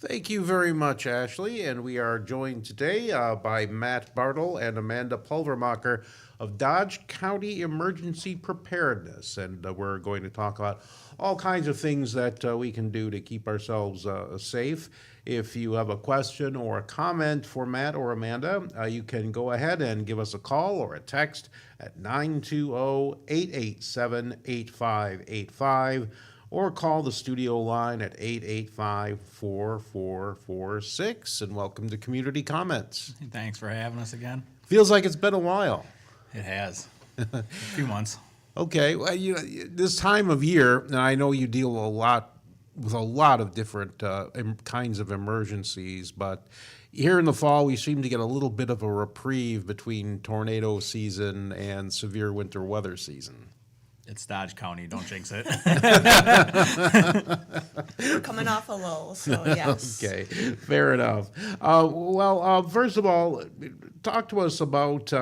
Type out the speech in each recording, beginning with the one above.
Thank you very much, Ashley. And we are joined today by Matt Bartol and Amanda Pulvermacher of Dodge County Emergency Preparedness. And we're going to talk about all kinds of things that we can do to keep ourselves safe. If you have a question or a comment for Matt or Amanda, you can go ahead and give us a call or a text at 920-887-8585 or call the studio line at 885-4446. And welcome to Community Comments. Thanks for having us again. Feels like it's been a while. It has. A few months. Okay, well, this time of year, and I know you deal with a lot of different kinds of emergencies, but here in the fall, we seem to get a little bit of a reprieve between tornado season and severe winter weather season. It's Dodge County. Don't jinx it. We're coming off a lull, so yes. Okay, fair enough. First of all, talk to us about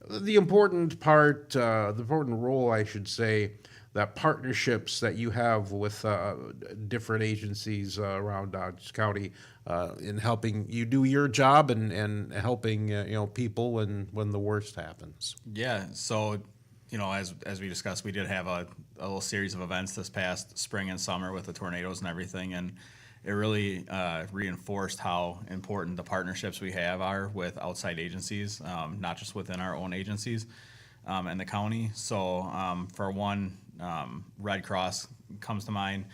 the important role, I should say, that partnerships that you have with different agencies around Dodge County in helping you do your job and helping people when the worst happens. Yeah. So, as we discussed, we did have a little series of events this past spring and summer with the tornadoes and everything, and it really reinforced how important the partnerships we have are with outside agencies, not just within our own agencies and the county. So for one, Red Cross comes to mind,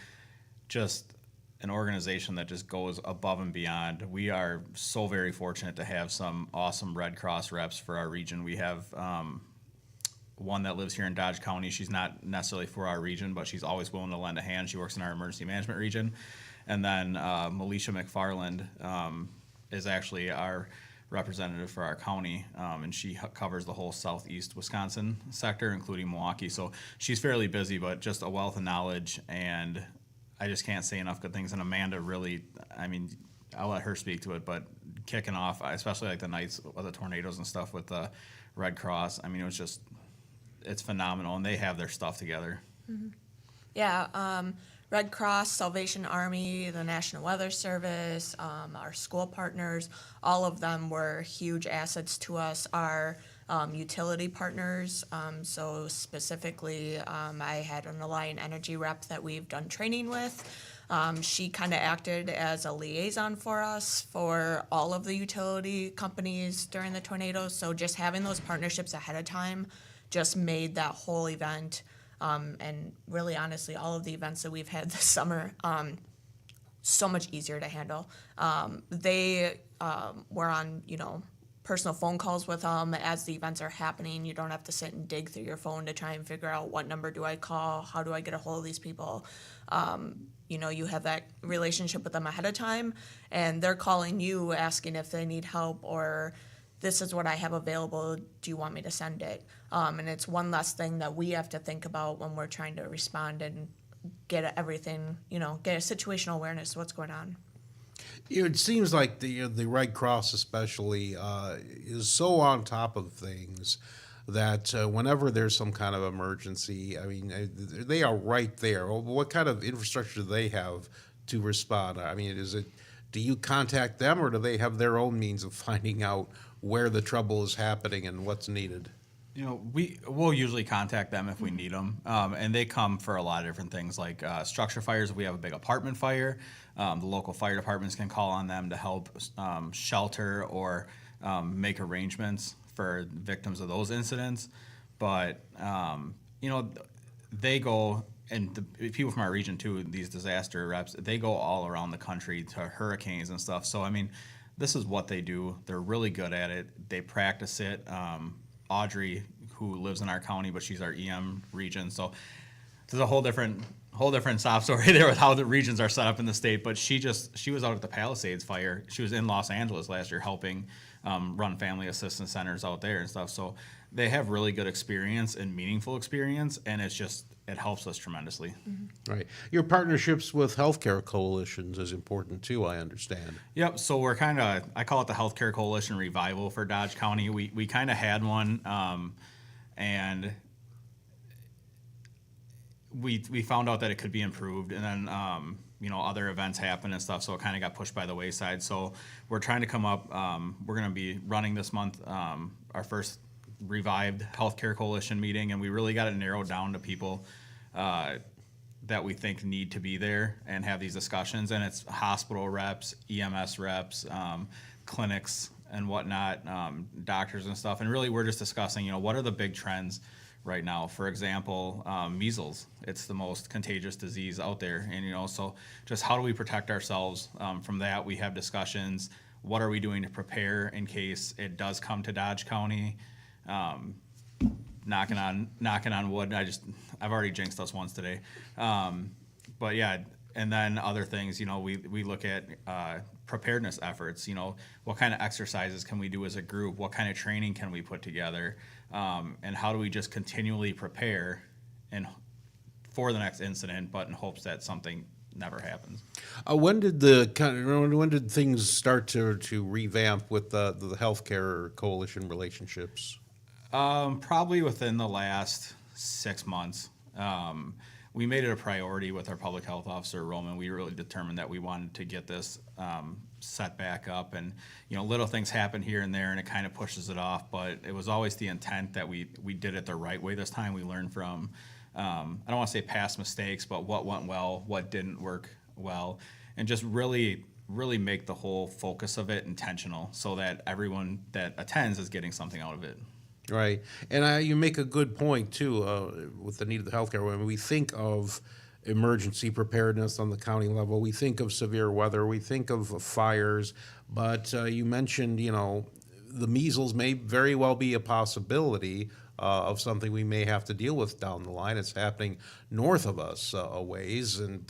just an organization that just goes above and beyond. We are so very fortunate to have some awesome Red Cross reps for our region. We have one that lives here in Dodge County. She's not necessarily for our region, but she's always willing to lend a hand. She works in our emergency management region. And then Militia McFarland is actually our representative for our county, and she covers the whole southeast Wisconsin sector, including Milwaukee. So she's fairly busy, but just a wealth of knowledge, and I just can't say enough good things. And Amanda really, I'll let her speak to it, but kicking off, especially like the nights of the tornadoes and stuff with the Red Cross, it's phenomenal, and they have their stuff together. Mm-hmm. Yeah, Red Cross, Salvation Army, the National Weather Service, our school partners, all of them were huge assets to us. Our utility partners, so specifically I had an Alliant Energy rep that we've done training with. She kind of acted as a liaison for us for all of the utility companies during the tornadoes, so just having those partnerships ahead of time just made that whole event, and really honestly all of the events that we've had this summer, so much easier to handle. They were on, personal phone calls with them as the events are happening. You don't have to sit and dig through your phone to try and figure out what number do I call, how do I get a hold of these people. You have that relationship with them ahead of time, and they're calling you asking if they need help or this is what I have available, do you want me to send it? And it's one less thing that we have to think about when we're trying to respond and get everything, get a situational awareness of what's going on. It seems like the Red Cross especially is so on top of things that whenever there's some kind of emergency, they are right there. What kind of infrastructure do they have to respond? Do you contact them, or do they have their own means of finding out where the trouble is happening and what's needed? We'll usually contact them if we need them, and they come for a lot of different things, like structure fires. If we have a big apartment fire, the local fire departments can call on them to help shelter or make arrangements for victims of those incidents. But they go, and the people from our region too, these disaster reps, they go all around the country to hurricanes and stuff. So this is what they do. They're really good at it. They practice it. Audrey, who lives in our county, but she's our EM region. So there's a whole different sob story there with how the regions are set up in the state. But she was out at the Palisades fire. She was in Los Angeles last year helping run family assistance centers out there and stuff. So they have really good experience and meaningful experience, and it helps us tremendously. Mm-hmm. Right. Your partnerships with healthcare coalitions is important too, I understand. Yep. So we're I call it the Healthcare Coalition Revival for Dodge County. We kind of had one, and we found out that it could be improved, and then other events happen and stuff, so it kind of got pushed by the wayside. So we're trying to come up, we're going to be running this month our first revived healthcare coalition meeting, and we really got it narrowed down to people that we think need to be there and have these discussions. And it's hospital reps, EMS reps, clinics and whatnot, doctors and stuff. And really we're just discussing, what are the big trends right now? For example, measles. It's the most contagious disease out there. And, so just how do we protect ourselves from that? We have discussions. What are we doing to prepare in case it does come to Dodge County? Knocking on wood. I've already jinxed us once today. But yeah, and then other things, we look at preparedness efforts. What kind of exercises can we do as a group? What kind of training can we put together? And how do we just continually prepare for the next incident, but in hopes that something never happens? When did things start to revamp with the healthcare coalition relationships? Probably within the last 6 months. We made it a priority with our public health officer, Roman. We really determined that we wanted to get this set back up. And, little things happen here and there, and it kind of pushes it off. But it was always the intent that we did it the right way this time. We learned from, I don't want to say past mistakes, but what went well, what didn't work well, and just really make the whole focus of it intentional so that everyone that attends is getting something out of it. Right, and you make a good point too with the need of the healthcare. When we think of emergency preparedness on the county level, we think of severe weather, we think of fires, but you mentioned, the measles may very well be a possibility of something we may have to deal with down the line. It's happening north of us a ways, and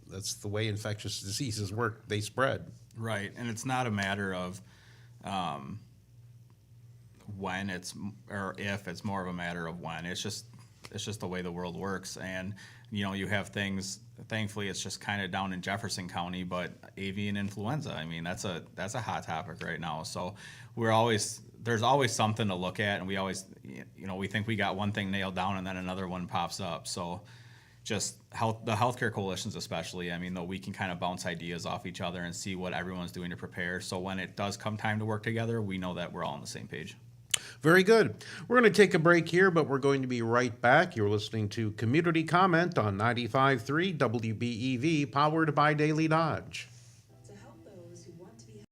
that's the way infectious diseases work; they spread. Right, and it's not a matter of when or if. It's more of a matter of when. It's just the way the world works. And you have things, thankfully it's just kind of down in Jefferson County, but avian influenza, that's a hot topic right now. So there's always something to look at, and we always we think we got one thing nailed down and then another one pops up. So just the healthcare coalitions especially, though, we can kind of bounce ideas off each other and see what everyone's doing to prepare, so when it does come time to work together, we know that we're all on the same page. Very good. We're going to take a break here, but we're going to be right back. You're listening to Community Comment on 95.3 WBEV, powered by Daily Dodge. To help those who want to be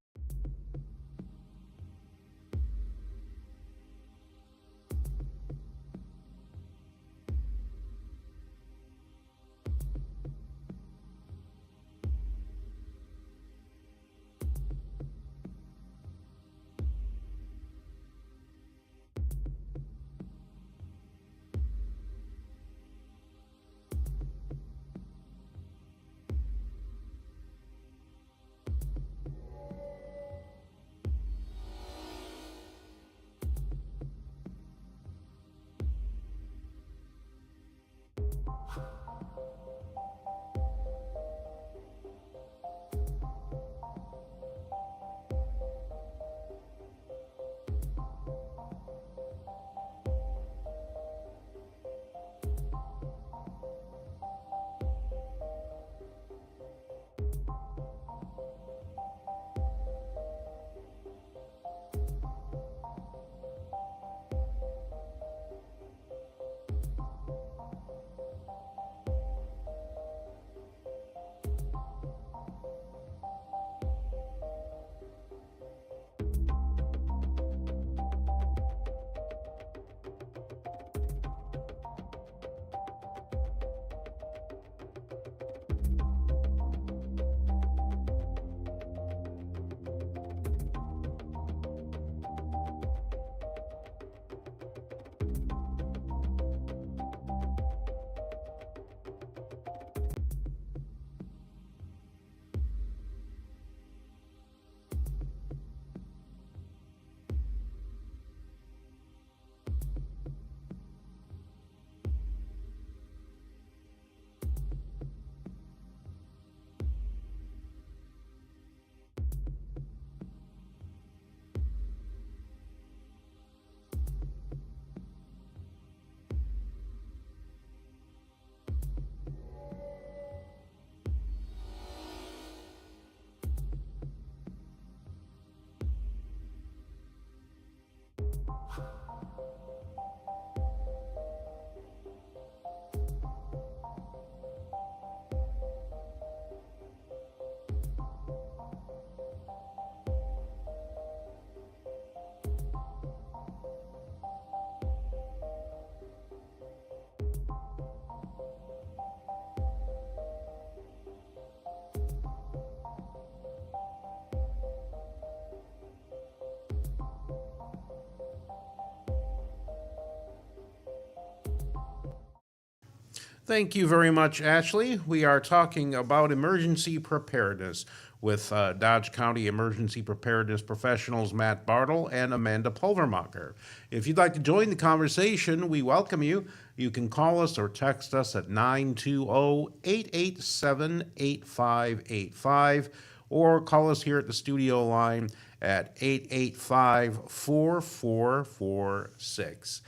Thank you very much, Ashley. We are talking about emergency preparedness with Dodge County Emergency Preparedness Professionals Matt Bartol and Amanda Pulvermacher. If you'd like to join the conversation, we welcome you. You can call us or text us at 920-887-8585 or call us here at the studio line at 885-4446.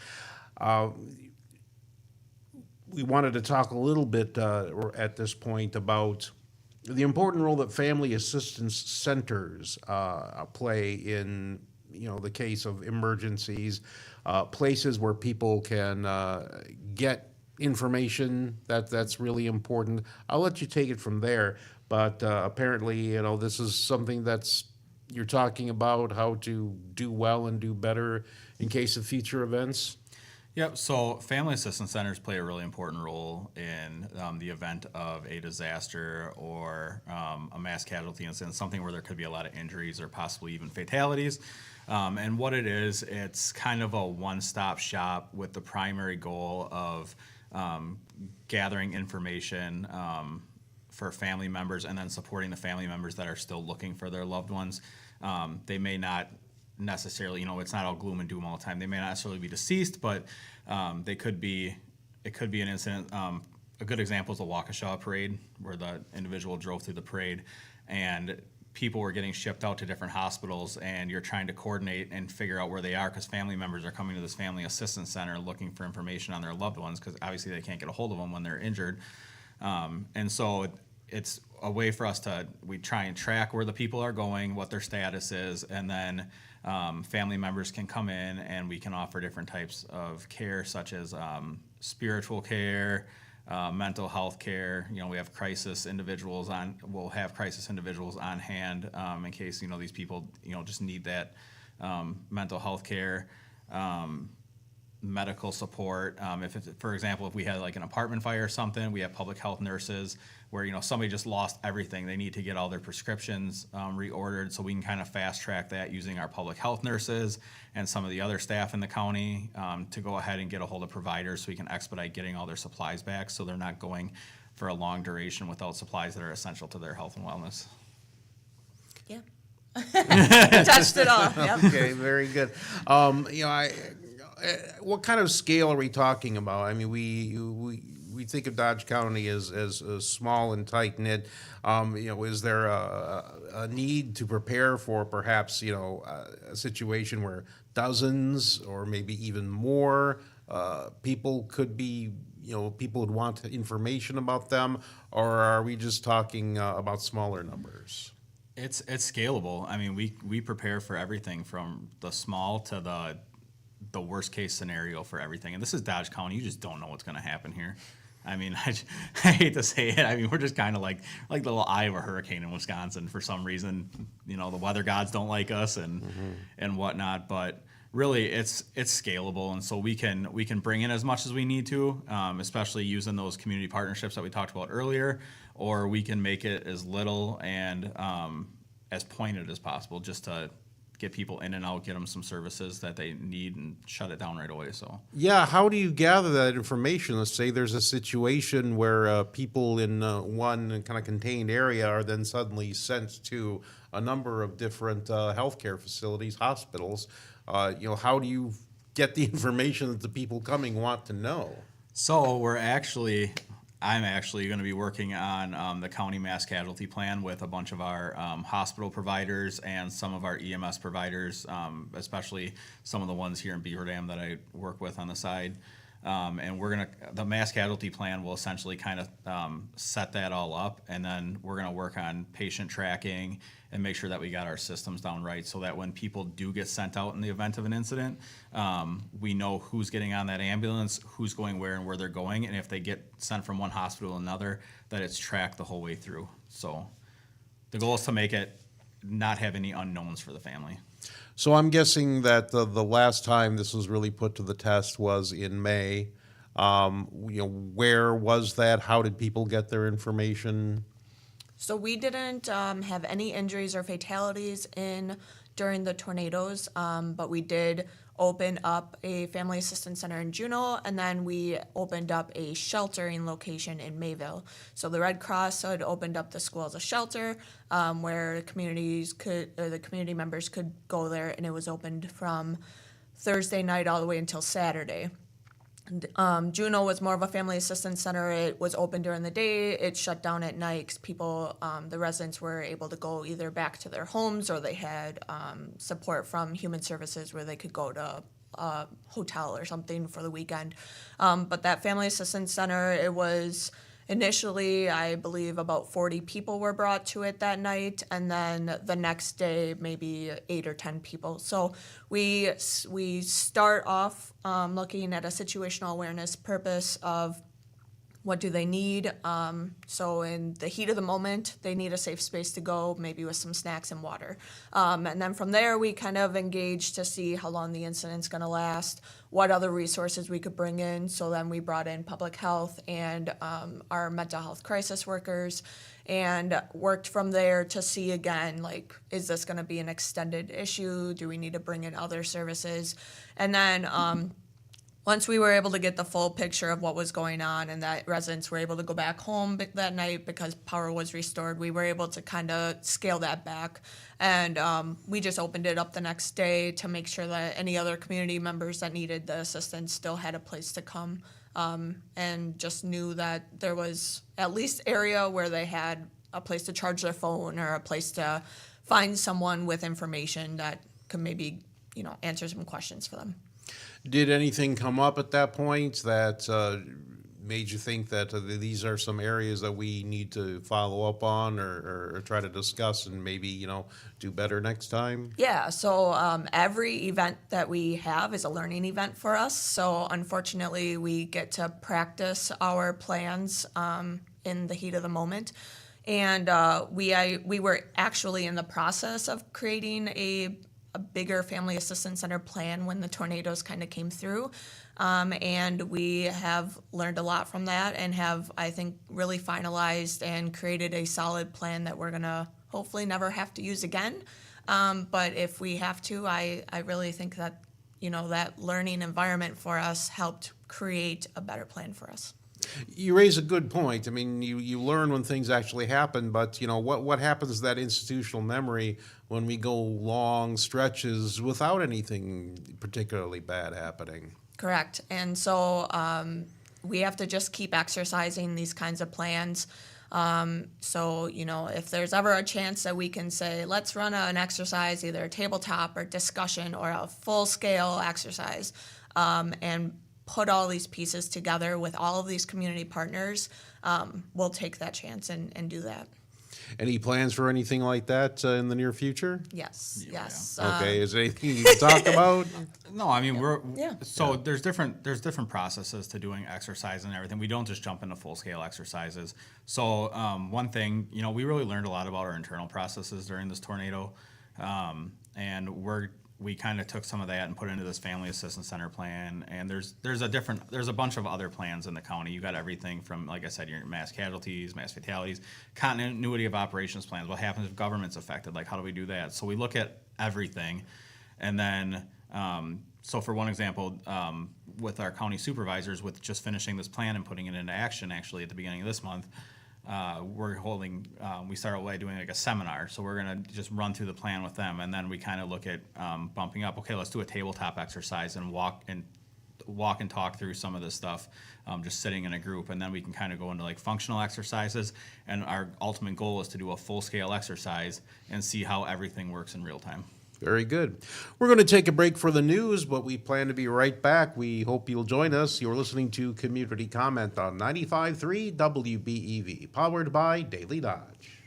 We wanted to talk a little bit at this point about the important role that family assistance centers play in, the case of emergencies, places where people can get information that's really important. I'll let you take it from there, but apparently, this is something you're talking about how to do well and do better in case of future events. Yep. So family assistance centers play a really important role in the event of a disaster or a mass casualty incident, something where there could be a lot of injuries or possibly even fatalities. And what it is, it's kind of a one-stop shop with the primary goal of gathering information for family members and then supporting the family members that are still looking for their loved ones. They may not necessarily, it's not all gloom and doom all the time. They may not necessarily be deceased, but it could be an incident. A good example is the Waukesha parade, where the individual drove through the parade and people were getting shipped out to different hospitals, and you're trying to coordinate and figure out where they are because family members are coming to this family assistance center looking for information on their loved ones because obviously they can't get a hold of them when they're injured. And so it's a way for us we try and track where the people are going, what their status is, and then family members can come in and we can offer different types of care, such as spiritual care, mental health care. We have we'll have crisis individuals on hand in case, these people, just need that mental health care. Medical support. For example, if we had like an apartment fire or something, we have public health nurses where, somebody just lost everything. They need to get all their prescriptions reordered, so we can kind of fast track that using our public health nurses and some of the other staff in the county to go ahead and get a hold of providers so we can expedite getting all their supplies back so they're not going for a long duration without supplies that are essential to their health and wellness. Yeah. Touched it all. Yep. Okay, very good. What kind of scale are we talking about? I mean, we think of Dodge County as small and tight knit. Is there a need to prepare for perhaps a situation where dozens or maybe even more people could be people would want information about them, or are we just talking about smaller numbers? It's scalable. I mean, we prepare for everything from the small to the worst case scenario for everything. And this is Dodge County. You just don't know what's going to happen here. I mean, I hate to say it. I mean, we're just kind of like the little eye of a hurricane in Wisconsin for some reason. The weather gods don't like us and whatnot. But really, it's scalable, and so we can bring in as much as we need to, especially using those community partnerships that we talked about earlier, or we can make it as little and as pointed as possible, just to get people in and out, get them some services that they need, and shut it down right away. So yeah, how do you gather that information? Let's say there's a situation where people in one kind of contained area are then suddenly sent to a number of different healthcare facilities, hospitals. How do you get the information that the people coming want to know? So I'm actually going to be working on the county mass casualty plan with a bunch of our hospital providers and some of our EMS providers, especially some of the ones here in Beaver Dam that I work with on the side. And the mass casualty plan will essentially kind of set that all up, and then we're going to work on patient tracking and make sure that we got our systems down right so that when people do get sent out in the event of an incident, we know who's getting on that ambulance, who's going where and where they're going, and if they get sent from one hospital to another, that it's tracked the whole way through. So the goal is to make it not have any unknowns for the family. So I'm guessing that the last time this was really put to the test was in May. Where was that? How did people get their information? So we didn't have any injuries or fatalities during the tornadoes, but we did open up a family assistance center in Juneau, and then we opened up a sheltering location in Mayville. So the Red Cross had opened up the school as a shelter, where the community members could go there, and it was opened from Thursday night all the way until Saturday. Juneau was more of a family assistance center. It was open during the day. It shut down at night because people, the residents were able to go either back to their homes, or they had support from Human Services where they could go to a hotel or something for the weekend. But that family assistance center, it was initially, I believe, about 40 people were brought to it that night, and then the next day, maybe 8 or 10 people. So we start off looking at a situational awareness purpose of what do they need. So in the heat of the moment, they need a safe space to go, maybe with some snacks and water. And then from there, we kind of engage to see how long the incident's gonna last, what other resources we could bring in. So then we brought in public health and our mental health crisis workers, and worked from there to see again, like, is this gonna be an extended issue? Do we need to bring in other services? And then once we were able to get the full picture of what was going on and that residents were able to go back home that night because power was restored, we were able to kind of scale that back. And we just opened it up the next day to make sure that any other community members that needed the assistance still had a place to come, and just knew that there was at least area where they had a place to charge their phone or a place to find someone with information that could maybe, answer some questions for them. Did anything come up at that point that made you think that these are some areas that we need to follow up on or try to discuss and maybe, do better next time? Yeah, so every event that we have is a learning event for us. So unfortunately, we get to practice our plans in the heat of the moment. And we were actually in the process of creating a bigger family assistance center plan when the tornadoes kind of came through. And we have learned a lot from that and have, I think, really finalized and created a solid plan that we're gonna hopefully never have to use again. But if we have to, I really think that, that learning environment for us helped create a better plan for us. You raise a good point. I mean, you learn when things actually happen, but what happens to that institutional memory when we go long stretches without anything particularly bad happening? Correct. And so we have to just keep exercising these kinds of plans. So, if there's ever a chance that we can say, let's run an exercise, either a tabletop or discussion or a full-scale exercise, and put all these pieces together with all of these community partners, we'll take that chance and do that. Any plans for anything like that in the near future? Yes, Yeah. yes. Okay, is there anything you can talk about? No, I mean, Yeah. so there's different processes to doing exercise and everything. We don't just jump into full scale exercises. So one thing, we really learned a lot about our internal processes during this tornado, and we kind of took some of that and put it into this family assistance center plan. And there's a bunch of other plans in the county. You got everything from, like I said, your mass casualties, mass fatalities, continuity of operations plans. What happens if government's affected? Like, how do we do that? So we look at everything. And then, so for one example, with our county supervisors, with just finishing this plan and putting it into action, actually at the beginning of this month, we started by doing like a seminar. So we're gonna just run through the plan with them, and then we kind of look at bumping up. Okay, let's do a tabletop exercise and walk and talk through some of this stuff, just sitting in a group, and then we can kind of go into like functional exercises. And our ultimate goal is to do a full scale exercise and see how everything works in real time. Very good. We're going to take a break for the news, but we plan to be right back. We hope you'll join us. You're listening to Community Comment on 95.3 WBEV, powered by Daily Dodge.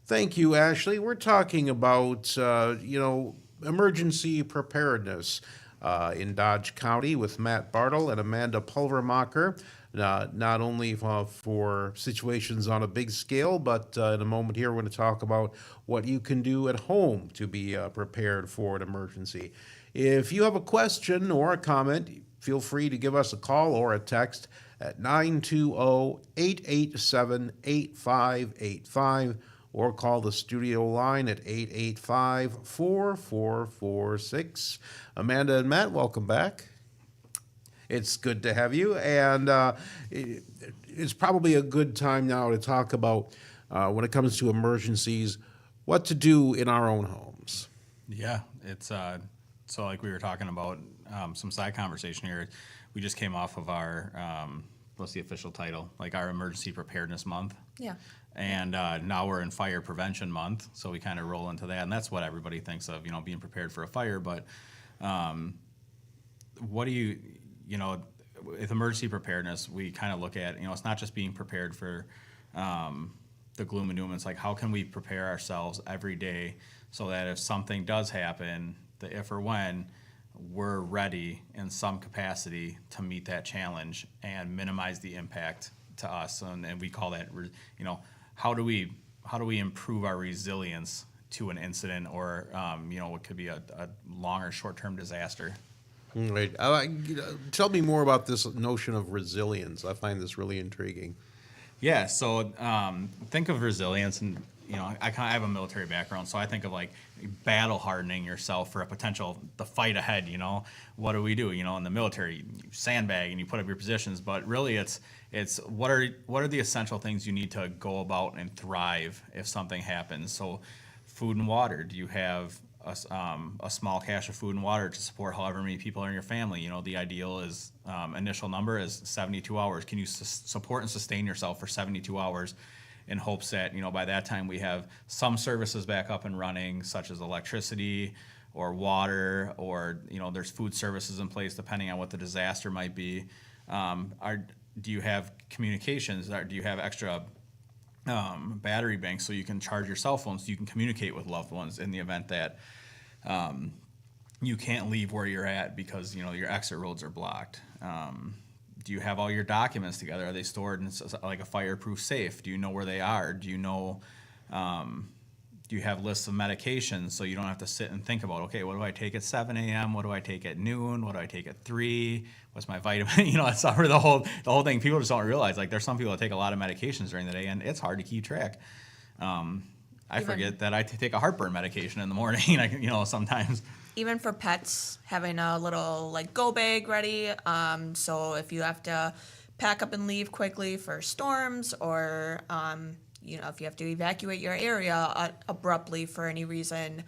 Thank you, Ashley. We're talking about, emergency preparedness in Dodge County with Matt Bartol and Amanda Pulvermacher. Not only for situations on a big scale, but in a moment here, we're going to talk about what you can do at home to be prepared for an emergency. If you have a question or a comment, feel free to give us a call or a text at 920-887-8585 or call the studio line at 885-4446. Amanda and Matt, welcome back. It's good to have you, and it's probably a good time now to talk about, when it comes to emergencies, what to do in our own homes. Yeah, it's so like we were talking about some side conversation here. We just came off of our what's the official title? Like our Emergency Preparedness Month. Yeah. And now we're in Fire Prevention Month, so we kind of roll into that, and that's what everybody thinks of, being prepared for a fire. But what do you with emergency preparedness, we kind of look at, it's not just being prepared for the gloom and doom. It's like, how can we prepare ourselves every day so that if something does happen, the if or when, we're ready in some capacity to meet that challenge and minimize the impact to us. And we call that, how do we improve our resilience to an incident or, what could be a long or short-term disaster? Right. Tell me more about this notion of resilience. I find this really intriguing. Yeah, so think of resilience, and I have a military background, so I think of like battle hardening yourself for the fight ahead. What do we do? In the military, you sandbag and you put up your positions, but really it's what are the essential things you need to go about and thrive if something happens. So food and water. Do you have a small cache of food and water to support however many people are in your family? The ideal is initial number is 72 hours. Can you support and sustain yourself for 72 hours in hopes that, by that time we have some services back up and running, such as electricity or water, or, there's food services in place depending on what the disaster might be. Do you have communications? Do you have extra battery banks so you can charge your cell phone so you can communicate with loved ones in the event that you can't leave where you're at because your exit roads are blocked? Do you have all your documents together? Are they stored in like a fireproof safe? Do you know where they are? Do you know? Do you have lists of medications so you don't have to sit and think about, okay, what do I take at 7 a.m.? What do I take at noon? What do I take at 3? What's my vitamin? That's the whole thing. People just don't realize, like, there's some people that take a lot of medications during the day, and it's hard to keep track. I forget that I take a heartburn medication in the morning, sometimes. Even for pets, having a little go bag ready. So if you have to pack up and leave quickly for storms, or if you have to evacuate your area abruptly for any reason,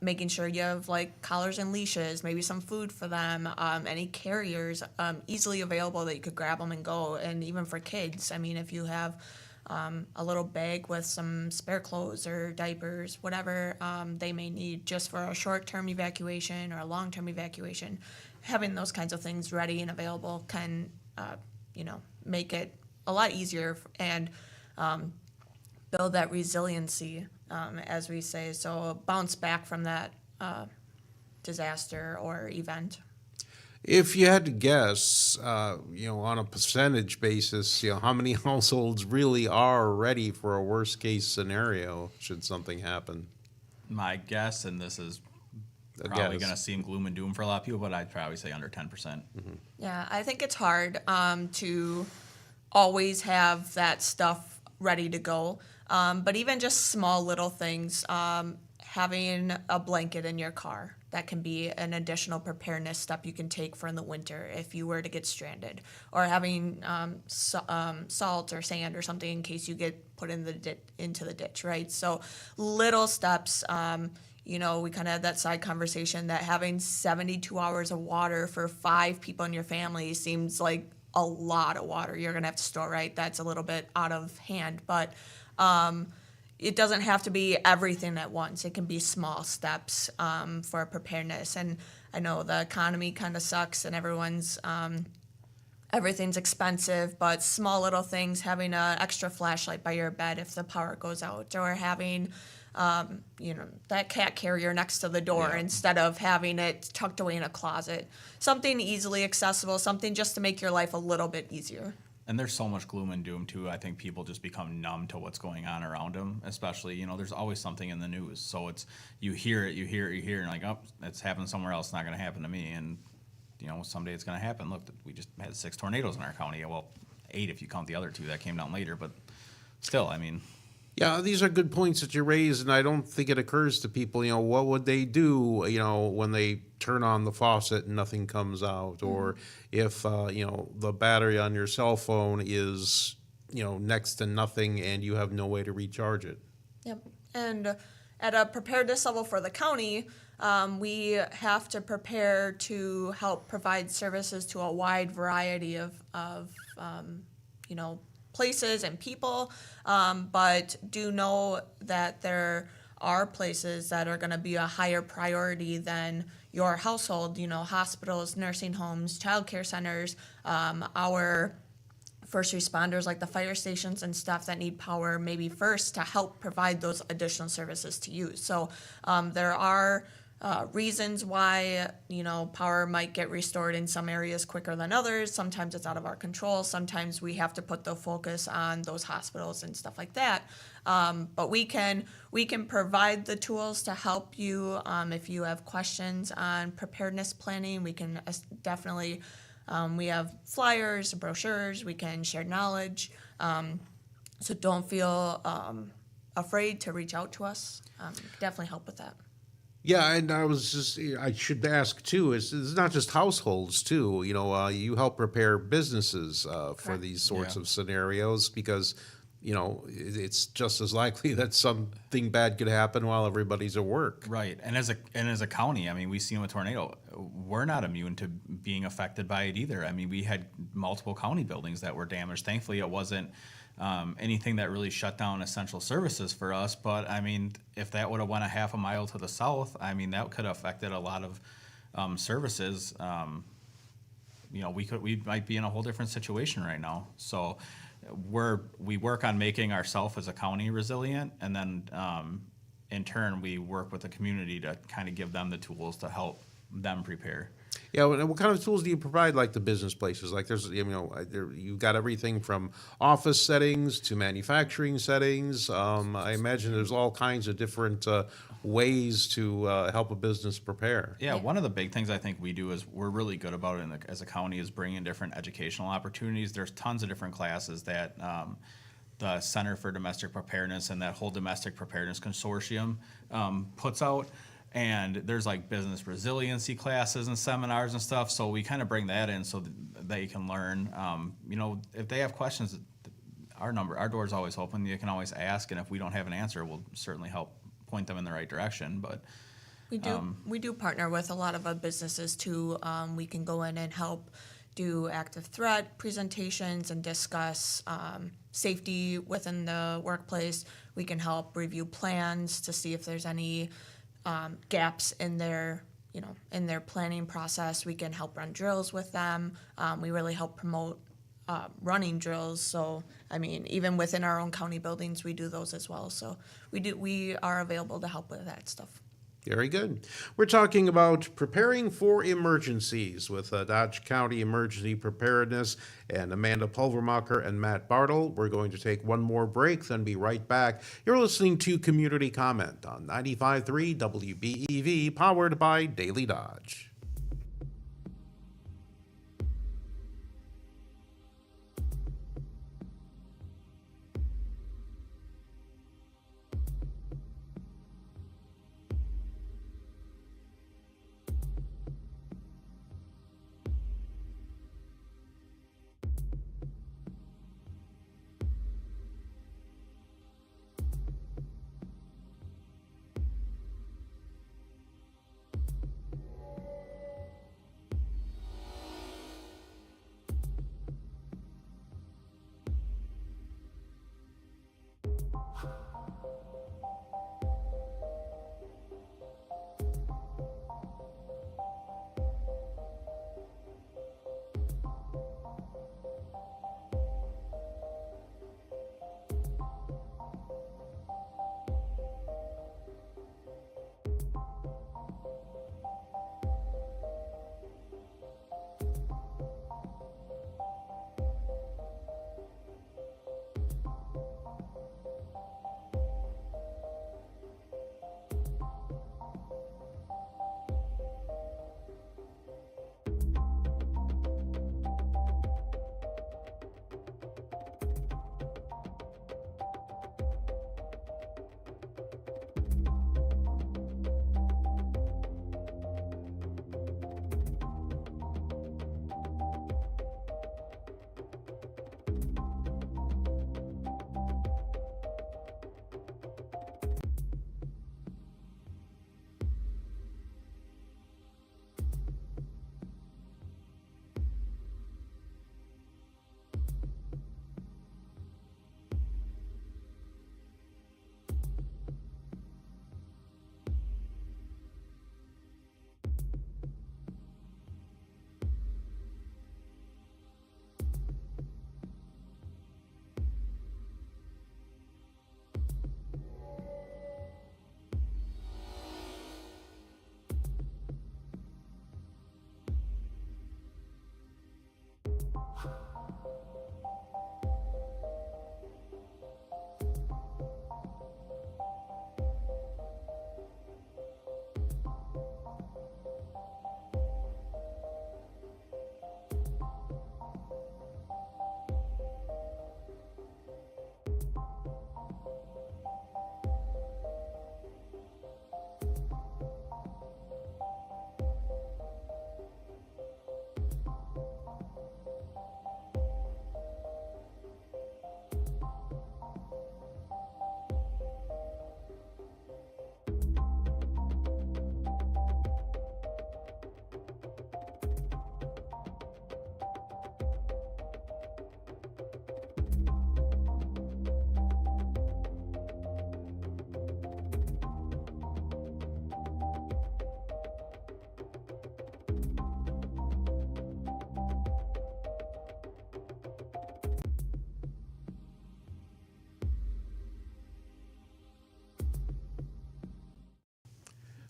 making sure you have collars and leashes, maybe some food for them, any carriers easily available that you could grab them and go. And even for kids, if you have a little bag with some spare clothes or diapers, whatever they may need just for a short-term evacuation or a long-term evacuation, having those kinds of things ready and available can, make it a lot easier and build that resiliency, as we say, so bounce back from that disaster or event. If you had to guess, on a percentage basis, how many households really are ready for a worst case scenario should something happen? My guess, and this is probably going to seem gloom and doom for a lot of people, but I'd probably say under 10%. Mm-hmm. Yeah, I think it's hard to always have that stuff ready to go. But even just small little things, having a blanket in your car, that can be an additional preparedness step you can take for in the winter if you were to get stranded, or having salt or sand or something in case you get put into the ditch, right? So little steps. We kind of had that side conversation that having 72 hours of water for 5 people in your family seems like a lot of water you're going to have to store, right? That's a little bit out of hand, but it doesn't have to be everything at once. It can be small steps for preparedness. And I know the economy kind of sucks and everyone's everything's expensive, but small little things, having an extra flashlight by your bed if the power goes out, or having, that cat carrier next to the door Yeah. instead of having it tucked away in a closet. Something easily accessible, something just to make your life a little bit easier. And there's so much gloom and doom too. I think people just become numb to what's going on around them. Especially, there's always something in the news. So it's you hear it, and like, oh, it's happened somewhere else. It's not going to happen to me. And someday it's going to happen. Look, we just had 6 tornadoes in our county. Well, 8 if you count the other 2 that came down later. But still, I mean, Yeah, these are good points that you raise, and I don't think it occurs to people, what would they do, when they turn on the faucet and nothing comes out, or if, the battery on your cell phone is, next to nothing and you have no way to recharge it. Yep. And at a preparedness level for the county, we have to prepare to help provide services to a wide variety of places and people, but do know that there are places that are going to be a higher priority than your household, hospitals, nursing homes, childcare centers, our first responders like the fire stations and stuff that need power maybe first to help provide those additional services to you. So there are reasons why, power might get restored in some areas quicker than others. Sometimes it's out of our control. Sometimes we have to put the focus on those hospitals and stuff like that. But we can provide the tools to help you. If you have questions on preparedness planning, we can definitely, we have flyers, brochures, we can share knowledge. So don't feel afraid to reach out to us. Definitely help with that. Yeah, and I should ask too, it's not just households too, you help prepare businesses for Correct. these sorts Yeah. of scenarios because, it's just as likely that something bad could happen while everybody's at work. right. And as a county, I mean, we seen a tornado. We're not immune to being affected by it either. I mean, we had multiple county buildings that were damaged. Thankfully, it wasn't anything that really shut down essential services for us. But I mean, if that would have went a half a mile to the south, I mean, that could have affected a lot of services. We might be in a whole different situation right now. So we work on making ourselves as a county resilient, and then in turn we work with the community to kind of give them the tools to help them prepare. Yeah, what kind of tools do you provide, like the business places? Like there's, you've got everything from office settings to manufacturing settings. I imagine there's all kinds of different ways to help a business prepare. Yeah, one of the big things I think we do is we're really good about it as a county is bringing different educational opportunities. There's tons of different classes that the Center for Domestic Preparedness and that whole Domestic Preparedness Consortium puts out. And there's like business resiliency classes and seminars and stuff. So we kind of bring that in so that they can learn. If they have questions, our door is always open. You can always ask, and if we don't have an answer, we'll certainly help point them in the right direction. But We do partner with a lot of businesses too. We can go in and help do active threat presentations and discuss safety within the workplace. We can help review plans to see if there's any gaps in their planning process. We can help run drills with them. We really help promote running drills. So, I mean, even within our own county buildings, we do those as well. So we are available to help with that stuff. Very good. We're talking about preparing for emergencies with Dodge County Emergency Preparedness and Amanda Pulvermacher and Matt Bartol. We're going to take one more break, then be right back. You're listening to Community Comment on 95.3 WBEV, powered by Daily Dodge.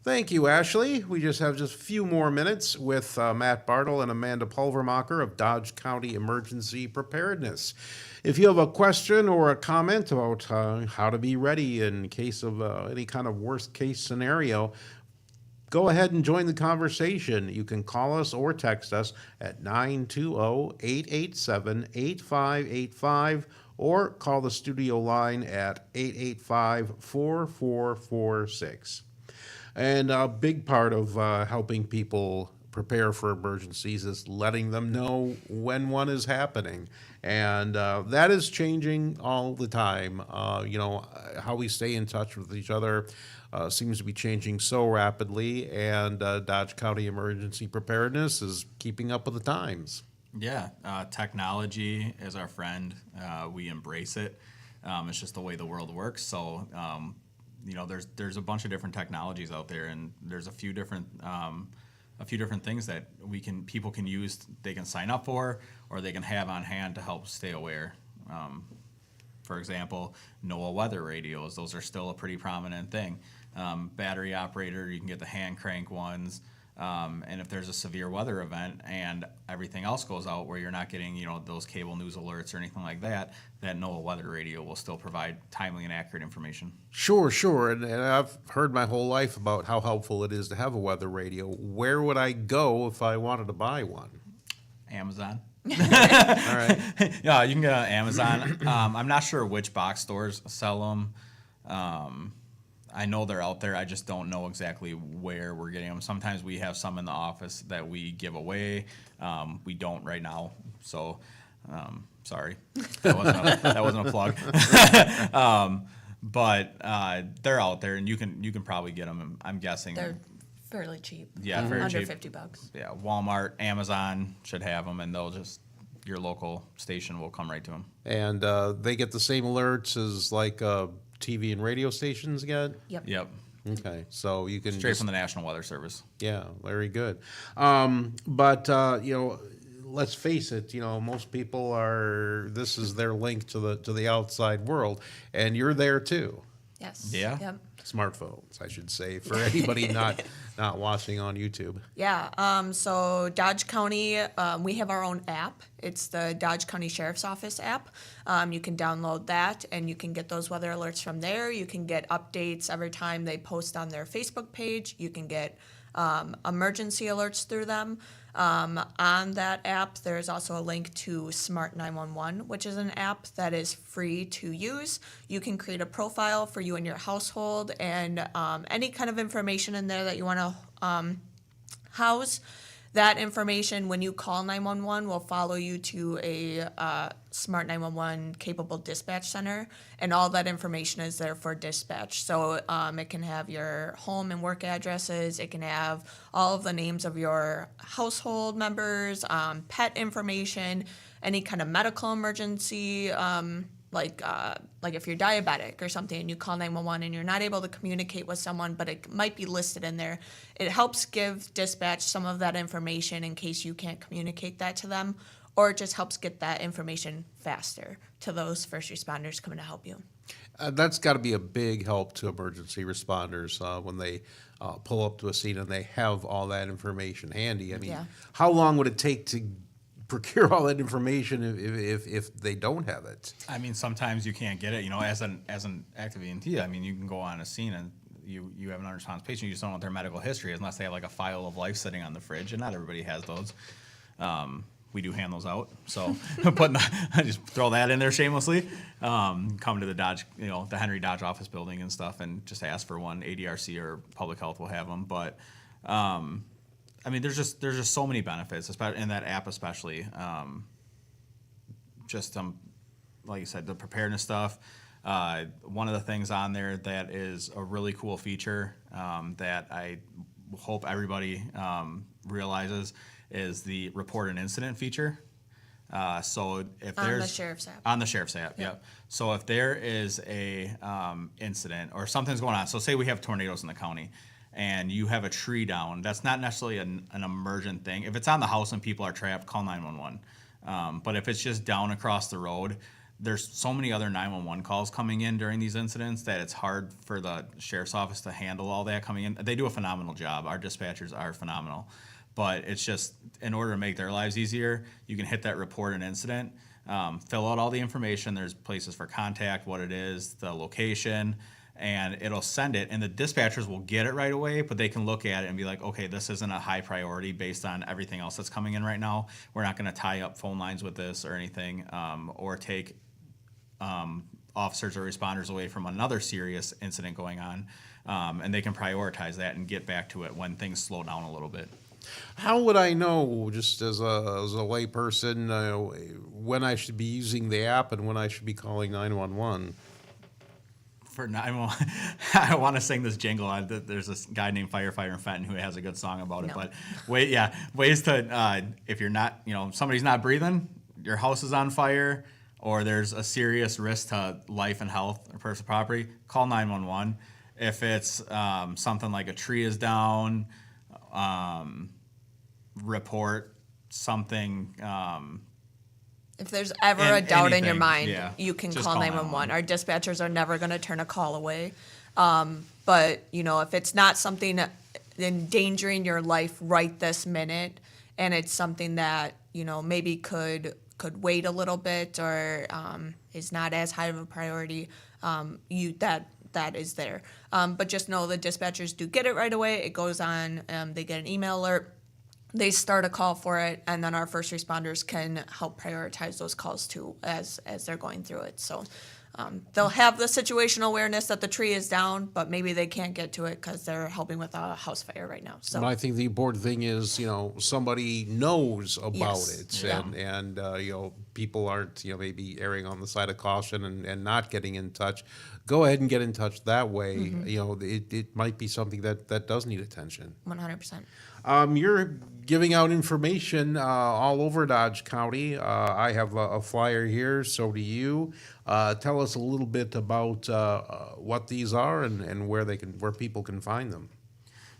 Thank you, Ashley. We just have a few more minutes with Matt Bartol and Amanda Pulvermacher of Dodge County Emergency Preparedness. If you have a question or a comment about how to be ready in case of any kind of worst case scenario, go ahead and join the conversation. You can call us or text us at 920-887-8585 or call the studio line at 885-4446. And a big part of helping people prepare for emergencies is letting them know when one is happening. And that is changing all the time. How we stay in touch with each other seems to be changing so rapidly, and Dodge County Emergency Preparedness is keeping up with the times. Yeah, technology is our friend. We embrace it. It's just the way the world works. So, there's a bunch of different technologies out there, and there's a few different things that people can use. They can sign up for, or they can have on hand to help stay aware. For example, NOAA weather radios; those are still a pretty prominent thing. Battery operator, you can get the hand crank ones. And if there's a severe weather event and everything else goes out where you're not getting, those cable news alerts or anything like that, that NOAA weather radio will still provide timely and accurate information. Sure. And I've heard my whole life about how helpful it is to have a weather radio. Where would I go if I wanted to buy one? Amazon. All right. Yeah, you can get on Amazon. I'm not sure which box stores sell them. I know they're out there. I just don't know exactly where we're getting them. Sometimes we have some in the office that we give away. We don't right now, so sorry. That wasn't a plug. But they're out there, and you can probably get them. I'm guessing They're fairly cheap. Yeah, very under cheap. $50. Yeah, Walmart, Amazon should have them, and your local station will come right to them. And they get the same alerts as like TV and radio stations get? Yep. Okay, so you can Straight from the National Weather Service. Yeah, very good. But let's face it. Most people this is their link to the outside world, and you're there too. Yes. Yeah. Yep. Smartphones, I should say, for anybody not watching on YouTube. Yeah. So Dodge County, we have our own app. It's the Dodge County Sheriff's Office app. You can download that, and you can get those weather alerts from there. You can get updates every time they post on their Facebook page. You can get emergency alerts through them. On that app, there's also a link to Smart 911, which is an app that is free to use. You can create a profile for you and your household, and any kind of information in there that you want to house. That information, when you call 911, will follow you to a Smart 911 capable dispatch center, and all that information is there for dispatch. So it can have your home and work addresses. It can have all of the names of your household members, pet information, any kind of medical emergency, like if you're diabetic or something and you call 911 and you're not able to communicate with someone, but it might be listed in there. It helps give dispatch some of that information in case you can't communicate that to them, or it just helps get that information faster to those first responders coming to help you. That's got to be a big help to emergency responders when they pull up to a scene and they have all that information handy. I mean, Yeah. how long would it take to procure all that information if they don't have it? I mean, sometimes you can't get it. You know, as an active EMT, I mean, you can go on a scene and you have an unresponsive patient. You just don't know what their medical history is unless they have like a file of life sitting on the fridge, and not everybody has those. We do hand those out, so I just throw that in there shamelessly. Come to the Dodge, the Henry Dodge office building and stuff, and just ask for one. ADRC or Public Health will have them, but I mean, there's just so many benefits, especially in that app, especially. Like you said, the preparedness stuff. One of the things on there that is a really cool feature that I hope everybody realizes is the report an incident feature. So if there's the sheriff's app. On the sheriff's app, yep. So if there is a incident or something's going on, so say we have tornadoes in the county and you have a tree down, that's not necessarily an emergent thing. If it's on the house and people are trapped, call 911. But if it's just down across the road, there's so many other 911 calls coming in during these incidents that it's hard for the sheriff's office to handle all that coming in. They do a phenomenal job. Our dispatchers are phenomenal. But it's just, in order to make their lives easier, you can hit that report an incident, fill out all the information. There's places for contact, what it is, the location, and it'll send it. And the dispatchers will get it right away, but they can look at it and be like, okay, this isn't a high priority based on everything else that's coming in right now. We're not going to tie up phone lines with this or anything, or take officers or responders away from another serious incident going on. And they can prioritize that and get back to it when things slow down a little bit. How would I know, just as a layperson, when I should be using the app and when I should be calling 911? For 911, I want to sing this jingle. There's this guy named Firefighter in Fenton who has a good song about it. No. But ways to, if you're not, somebody's not breathing, your house is on fire, or there's a serious risk to life and health or personal property, call 911. If it's something like a tree is down, report something. If there's ever a doubt in your anything, mind, yeah, you can just call call 911. Our dispatchers are never going to turn a call away. But, if it's not something endangering your life right this minute, and it's something that, maybe could wait a little bit or is not as high of a priority, that is there. But just know the dispatchers do get it right away. It goes on, they get an email alert, they start a call for it, and then our first responders can help prioritize those calls too as they're going through it. So they'll have the situational awareness that the tree is down, but maybe they can't get to it because they're helping with a house fire right now. So And I think the important thing is, somebody knows about Yes. it, Yeah. and people aren't, maybe erring on the side of caution and not getting in touch. Go ahead and get in touch that way. It might be something that does need attention. 100%. You're giving out information all over Dodge County. I have a flyer here, so do you. Tell us a little bit about what these are and where people can find them.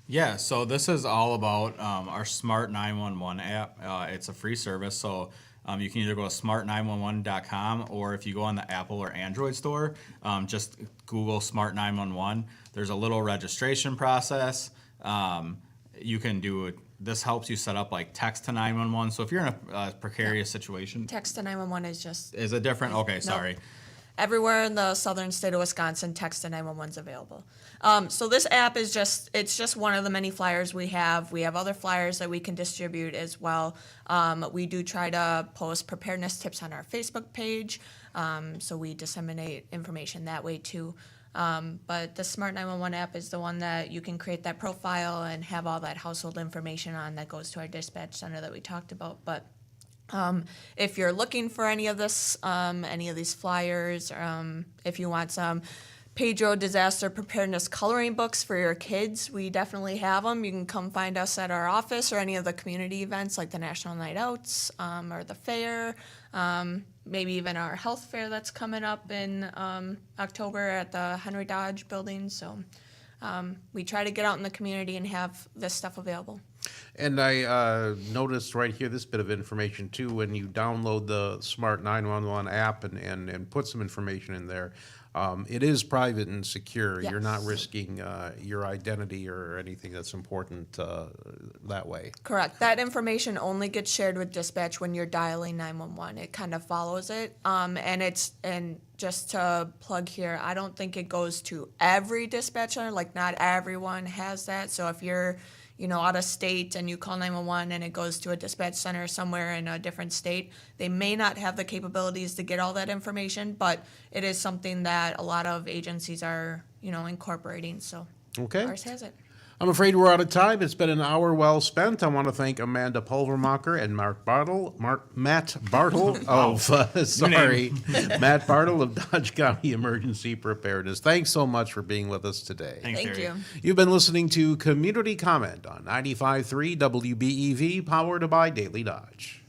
Yeah, so this is all about our Smart 911 app. It's a free service, so you can either go to smart911.com, or if you go on the Apple or Android store, just Google Smart 911. There's a little registration process. You can do it. This helps you set up like text to 911. So if you're in a precarious situation, Text to 911 is it different? Okay, sorry. Everywhere in the southern state of Wisconsin, text to 911 is available. So this app is it's just one of the many flyers we have. We have other flyers that we can distribute as well. We do try to post preparedness tips on our Facebook page, so we disseminate information that way too. But the Smart 911 app is the one that you can create that profile and have all that household information on that goes to our dispatch center that we talked about. But if you're looking for any of these flyers, if you want some Pedro disaster preparedness coloring books for your kids, we definitely have them. You can come find us at our office or any of the community events like the National Night Outs or the fair, maybe even our health fair that's coming up in October at the Henry Dodge building. So we try to get out in the community and have this stuff available. And I noticed right here this bit of information too. When you download the Smart 911 app and put some information in there, it is private and secure. You're not Yes. risking your identity or anything that's important that way. Correct. That information only gets shared with dispatch when you're dialing 911. It kind of follows it. And just to plug here, I don't think it goes to every dispatcher. Like not everyone has that. So if you're, out of state and you call 911 and it goes to a dispatch center somewhere in a different state, they may not have the capabilities to get all that information, but it is something that a lot of agencies are, incorporating. So Okay. ours has it. I'm afraid we're out of time. It's been an hour well spent. I want to thank Amanda Pulvermacher and Matt Bartol Matt Bartol of Dodge County Emergency Preparedness. Thanks so much for being with us today. Thanks, Thank Terry. you. You've been listening to Community Comment on 95.3 WBEV, powered by Daily Dodge.